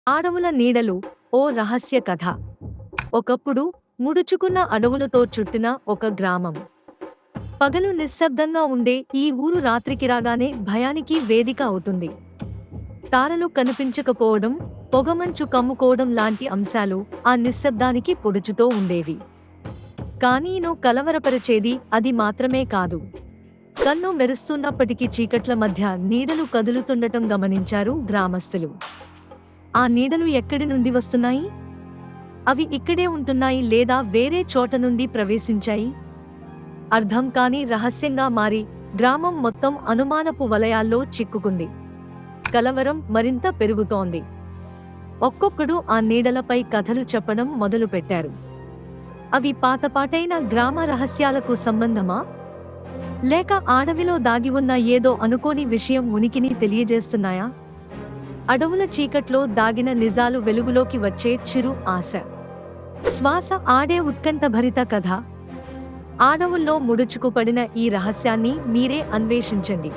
అడవుల నీడలు ఓ రహస్య కథ. ఒకప్పుడు ముడుచుకున్న అడవులతో చుట్టిన ఒక గ్రామం. పగలు నిశ్శబ్దంగా ఉండే ఈ ఊరు రాత్రికి రాగానే భయానికి వేదిక అవుతుంది. తారలు కనిపించకపోవడం, పొగమంచు కమ్ముకోవడం లాంటి అంశాలు ఆ నిశ్శబ్దానికి పొడుచుతో ఉండేవి. కానీ కలవరపరిచేది అది మాత్రమే కాదు. కన్ను మెరుస్తున్నప్పటికీ చీకట్ల మధ్య నీడలు కదులుతుండటం గమనించారు గ్రామస్తులు. ఆ నీడలు ఎక్కడి నుండి వస్తున్నాయి? అవి ఇక్కడే ఉంటున్నాయి లేదా వేరే చోట నుండి ప్రవేశించాయి? అర్థం కాని రహస్యంగా మారి గ్రామం మొత్తం అనుమానపు వలయాల్లో చిక్కుకుంది. కలవరం మరింత పెరుగుతోంది. ఒక్కొక్కడు ఆ నీడలపై కథలు చెప్పడం మొదలుపెట్టారు. అవి పాతపాటైన గ్రామ రహస్యాలకు సంబంధమా? లేక అడవిలో దాగి ఉన్న ఏదో అనుకోని విషయం ఉనికిని తెలియజేస్తున్నాయా? అడవుల చీకట్లో దాగిన నిజాలు వెలుగులోకి వచ్చే చిరు ఆశ. శ్వాస ఆడే ఉత్కంఠభరిత కథ. అడవుల్లో ముడుచుకుపడిన ఈ రహస్యాన్ని మీరే అన్వేషించండి.